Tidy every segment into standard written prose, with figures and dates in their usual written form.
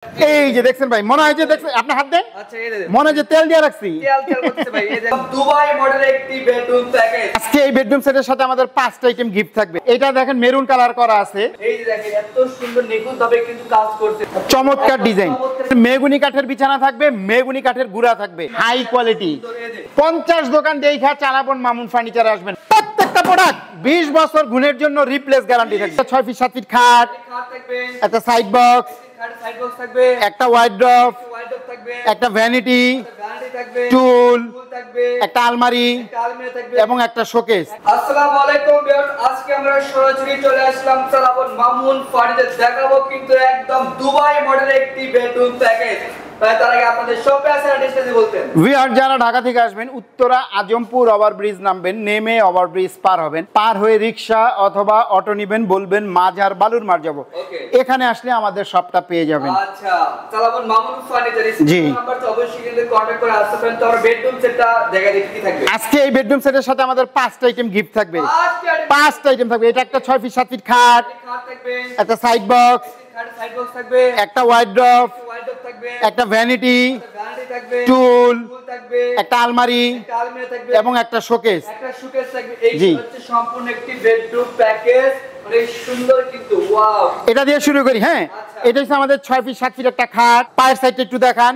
এই যে দেখছেন ভাই, মনে হয় যে দেখছেন, আপনি হাত দেন। আচ্ছা এই দেখেন, মনে হয় যে তেল দিয়ে রাখছি। তেল করতেছে ভাই। এই যে দুবাই মডেলের একটি বেডরুম প্যাকেজ। আজকে এই বেডরুম সেটের সাথে আমাদের 5টা আইটেম গিফট থাকবে। এটা দেখেন মেরুন কালার করা আছে, এই যে দেখেন এত সুন্দর নিখুঁত ভাবে কিন্তু কাজ করছে, চমৎকার ডিজাইন। মেগুনি কাঠের বিছানা থাকবে, মেগুনি কাঠের গুড়া থাকবে, হাই কোয়ালিটি। 50 দোকান দেখা চালাবন মামুন ফার্নিচারে আসবেন। প্রত্যেকটা প্রোডাক্ট 20 বছর গুণের জন্য রিপ্লেস গ্যারান্টি থাকবে। 6 ফিট 7 ফিট খাট থাকবে, একটা সাইড বক্স, সাইড বক্স থাকবে, একটা ওয়ার্ড্রপ, থাকবে, একটা ভ্যানিটি, গাড়ি থাকবে, টুল, থাকবে, একটা আলমারি আলমারি থাকবে এবং একটা শোকেস। আসসালামু আলাইকুম ভিউয়ার্স, আজকে আমরা সরাসরি চলে আসলাম চালাবন মামুন ফার্নিচার। দেখাবো কিন্তু একদম দুবাই মডেলের একটি বেডরুম প্যাকেজ। তার আগে আপনাদের শপে আছে অ্যাড্রেসটা দিয়ে বলতেন। ভিউয়ার যারা ঢাকা থেকে আসবেন, উত্তরা আজমপুর ওভারব্রিজ নামবেন, নেমে ওভারব্রিজ পার হবেন, পার হয়ে রিকশা অথবা অটো নেবেন, বলবেন মাজার বালুর মার যাব। এখানে আসলে আমাদের শপটা পেয়ে যাবেন। আচ্ছা, চালাবন মামুন ফার্নিচার জি, নাম্বারটা অবশ্যই কিন্তু কন্টাক্ট করে আসতে পারেন। তো আর বেডরুম সেটটা দেখা দেখি কি থাকবে। আজকে এই বেডরুম সেটের সাথে আমাদের 5টা আইটেম গিফট থাকবে। 5টা আইটেম থাকবে। এটা একটা 6 ফিট 7 ফিট খাট থাকবে, একটা সাইড বক্স, সাইড বক্স থাকবে, একটা ওয়ার্ড্রপ, থাকবে, একটা ভ্যানিটি, গাড়ি থাকবে, টুল, থাকবে, একটা আলমারি আলমারি থাকবে এবং একটা শোকেস। একটা শোকেস থাকবে। এই হচ্ছে সম্পূর্ণ একটি বেডরুম প্যাকেজ। অনেক সুন্দর কিন্তু ওয়াও। এটা দিয়ে শুরু করি। হ্যাঁ, এটা হচ্ছে আমাদের 6 ফিট 7 ফিট একটা খাট। পায়ের সাইডটা একটু দেখান,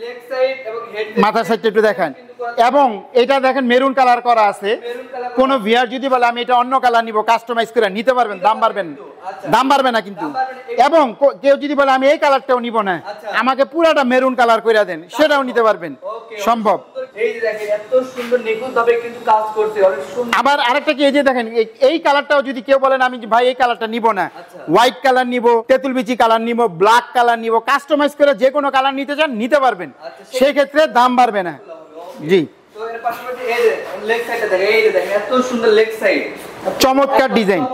লেগ সাইড এবং হেড, মাথার সাইডটা একটু দেখান। এবং এটা দেখেন মেরুন কালার করা আছে। কোন ভিআর যদি বলে আমি এটা অন্য কালার নিব, কাস্টমাইজ করে নিতে পারবেন, দাম বাড়বেন, দাম বাড়বে না কিন্তু। এবং কেউ যদি বলে আমি এই কালারটাও নিব না, আমাকে পুরাটা মেরুন কালার করে দেন, সেটাও নিতে পারবেন, সম্ভব। এই যে দেখেন এত সুন্দর নিখুঁত ভাবে কিন্তু কাজ করছে, অনেক সুন্দর। আবার আরেকটা কি, এই যে দেখেন এই কালারটাও যদি কেউ বলেন আমি ভাই এই কালারটা নিব না, হোয়াইট কালার নিব, তেঁতুল বিচি কালার নিব, ব্ল্যাক কালার নিব, কাস্টমাইজ করে যে কোনো কালার নিতে চান নিতে পারবেন, সেই ক্ষেত্রে দাম বাড়বে না। জি, তো এর পাশাপাশি এই যে লেগ সাইডটা দেখেন, এই যে দেখেন এত সুন্দর লেগ সাইড, চমৎকার ডিজাইন।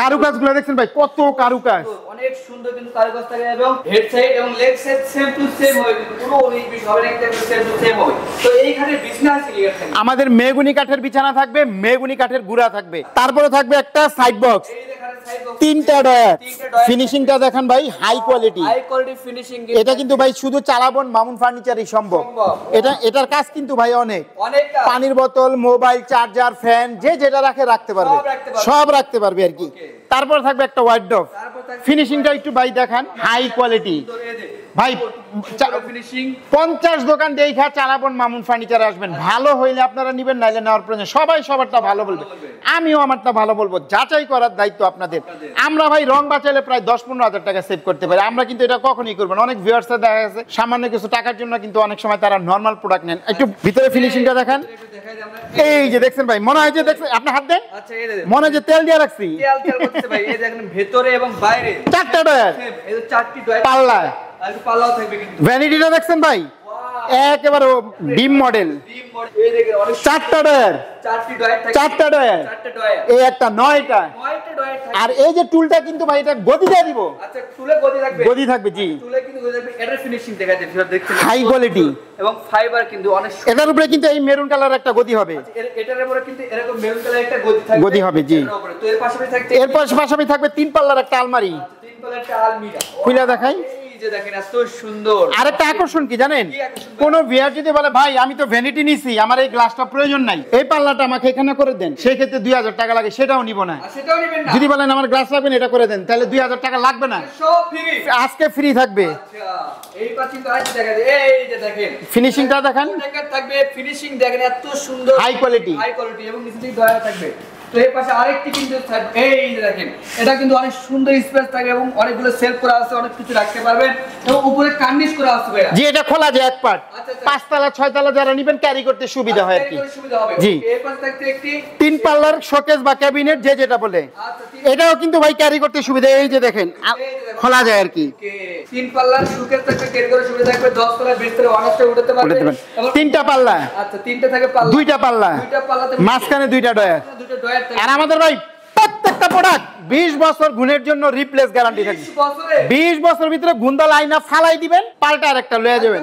কারুকাজগুলো দেখছেন ভাই, কত কারুকাজ, অনেক সুন্দর কিন্তু কারুকাজ থাকে। এবং হেড সাইড এবং leg side same to same হবে, কিন্তু পুরো 19 20 হবে না, একটা সেম টু সেম হবে। তো এইখানে বিছানা আছে কি আছে? আমাদের মেগুনি কাঠের বিছানা থাকবে, মেগুনি কাঠের গুড়া থাকবে, তারপরে থাকবে একটা সাইড বক্স, এই দেখেন সাইড বক্স, 3টা ডয়ার। ফিনিশিংটা দেখেন ভাই, high quality. High quality finishing. এটা কিন্তু ভাই শুধু চালাবন মামুন ফার্নিচারই সম্ভব। এটার কাজ কিন্তু ভাই অনেক, পানির বোতল, মোবাইল চার্জার, ফ্যান, যে যেটা রাখে রাখতে পারবে, সব রাখতে পারবে আর কি। তারপর থাকবে একটা ওয়ার্ডরোব। ফিনিশিংটা একটু ভাই দেখান, হাই কোয়ালিটি ভাই। 50 দোকান দেখা চালাবন মামুন ফার্নিচারে আসবেন, ভালো হইলে আপনারা নিবেন, নাইলে নেওয়ার প্রয়োজন। সবাই সবারটা ভালো বলবে, আমিও আমারটা ভালো বলবো, যাচাই করার দায়িত্ব আপনাদের। আমরা ভাই রং বাঁচাইলে প্রায় 10-15 হাজার টাকা সেভ করতে পারি, আমরা কিন্তু এটা কখনোই করবো না। অনেক ভিউয়ার্সরা দেখা গেছে সামান্য কিছু টাকার জন্য কিন্তু অনেক সময় তারা নরমাল প্রোডাক্ট নেন। একটু ভিতরে ফিনিশিংটা দেখান। এই যে দেখছেন ভাই, মনে হয় যে দেখছেন, আপনি হাত দেন। আচ্ছা এই দেখেন, মনে হয় যে তেল দিয়ে রাখছি। তেল করতেছে ভাই। এই দেখেন ভেতরে এবং বাইরে 4টা ডয়ার, এই যে 4টি ডয়ার, পাল্লা, আর পাল্লাও থাকবে কিন্তু। ভ্যানিটিটা দেখছেন ভাই, একেবারে ডিম মডেল। এই দেখেন অনেক 4টা ডয়ার, 4টি ডয়ার থাকবে, 4টা ডয়ার, 4টা ডয়ার, এই একটা 9টা। 9টা ডয়ার থাকবে। আর এই যে টুলটা কিন্তু ভাই এটা গদি দিয়ে দিব। আচ্ছা টুলে গদি থাকবে, গদি থাকবে জি, টুলে কিন্তু গদি থাকবে। এটার ফিনিশিং দেখা যাচ্ছে, যেটা দেখছেন হাই কোয়ালিটি এবং ফাইবার কিন্তু অনেক। এটার উপরে কিন্তু এই মেরুন কালার একটা গদি হবে। এটার উপরে কিন্তু এরকম মেরুন কালার একটা গদি থাকবে, গদি হবে জি। তো এর পাশাপাশি থাকছে, এর পাশাপাশি থাকবে 3 পাল্লার একটা আলমারি। 3 পাল্লার একটা আলমিরা খুলে দেখাই। এই যে দেখেন এত সুন্দর। আরেকটা আকর্ষণ কি জানেন, কোন ভিআর যদি বলে ভাই আমি তো ভ্যানিটি নিছি, আমার এই গ্লাসটা প্রয়োজন নাই, এই পাল্লাটা আমাকে এখানে করে দেন, সেই ক্ষেত্রে 2000 টাকা লাগে, সেটাও নিব না। সেটাও নেবেন না। যদি বলেন আমার গ্লাস লাগবে না, এটা করে দেন, তাহলে 2000 টাকা লাগবে না, সব ফ্রি, আজকে ফ্রি থাকবে। আচ্ছা এই পাশে তো আরেকটা দেখা যায়, এই যে দেখেন ফিনিশিংটা দেখেন, থাকবে ফিনিশিং দেখেন এত সুন্দর, হাই কোয়ালিটি, হাই কোয়ালিটি এবং নিচে থেকে দয়া থাকবে। তো এই পাশে আরেকটি কিন্তু থাকবে, এই যে দেখেন এটা কিন্তু অনেক সুন্দর স্পেস থাকবে এবং অনেকগুলো সেলফ করা আছে, অনেক কিছু রাখতে পারবেন এবং উপরে কার্নিশ করা আছে ভাইয়া। জি, এটা খোলা যায় এক পার্ট। 5 তলা 6 তলা যারা নেবেন ক্যারি করতে সুবিধা হয় আর কি। জি, এই পাশে থাকতে একটি 3 পাল্লার শোকেস বা ক্যাবিনেট, যে যেটা বলে, এটাও কিন্তু ভাই ক্যারি করতে সুবিধা। এই যে দেখেন খোলা যায় আর কি। 3 পাল্লার শোকেস থাকবে, ক্যারি করে সুবিধা থাকবে। 10 তলা 20 তলা অনার্সে উঠাতে পারবেন। 3টা পাল্লা, আচ্ছা 3টা থাকে পাল্লা, 2টা পাল্লা, 2টা পাল্লাতে মাঝখানে 2টা ডয়ার। 2টা ডয়ার থাকে। আর আমাদের ভাই প্রত্যেকটা প্রোডাক্ট 20 বছর গুণের জন্য রিপ্লেস গ্যারান্টি থাকবে। 20 বছর ভিতরে গুন্দা লাইনা ফালাই দিবেন, পাল্টা আরেকটা লয়ে যাবেন।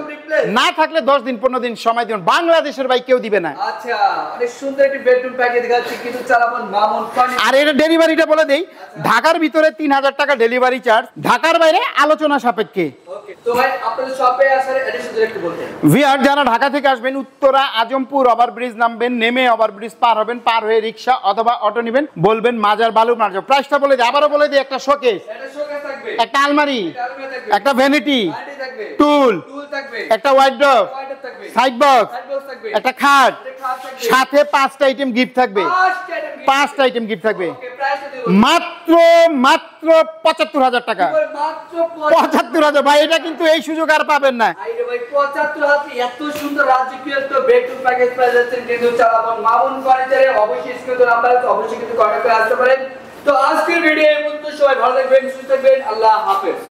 না থাকলে 10 দিন 15 দিন সময় দিন, বাংলাদেশের ভাই কেউ দিবে না। আচ্ছা, অনেক সুন্দর একটি বেডরুম প্যাকেজ দেখাচ্ছি কিন্তু চালাবন মামুন ফার্নিচার। আর এটা ডেলিভারিটা বলে দেই, ঢাকার ভিতরে 3000 টাকা ডেলিভারি চার্জ, ঢাকার বাইরে আলোচনা সাপেক্ষে। ওকে, তো ভাই আপনাদের শপে আসার অ্যাড্রেস একটু বলতেন। ভিআর যারা ঢাকা থেকে আসবেন, উত্তরা আজমপুর ওভারব্রিজ নামবেন, নেমে ওভারব্রিজ পার হবেন, পার হয়ে রিক্সা অথবা অটো নেবেন, বলবেন মাজার বালু মার্জো। প্রাইসটা বলে দিই, আবারও বলে দিই, একটা শোকেস, এটা শোকেস থাকবে, একটা আলমারি, থাকবে, একটা ভ্যানিটি, আইডি থাকবে, টুল, টুল থাকবে, একটা ওয়ার্ডরোব, ওয়াইডার থাকবে, সাইড বক্স, সাইড বক্স থাকবে, একটা খাট, একটা খাট থাকবে, সাথে 5টা আইটেম গিফট থাকবে, 5টা আইটেম গিফট থাকবে। ওকে, প্রাইসটা দিন। মাত্র মাত্র 75,000 টাকা। মাত্র 75,000 ভাই, এটা কিন্তু এই সুযোগ আর পাবেন না। আইরে ভাই 75,000 এত সুন্দর রাজকীয় একটা বেডরুম প্যাকেজ পেয়ে যাচ্ছেন কিন্তু চালাবন মামুন ফার্নিচারে। অবশ্যই স্ক্রিনে নাম্বার আছে, অবশ্যই কিন্তু কন্টাক্ট করে আসতে পারেন। তো আজকের ভিডিও এই পর্যন্ত, সবাই ভালো থাকবেন, সুস্থ থাকবেন, আল্লাহ হাফেজ।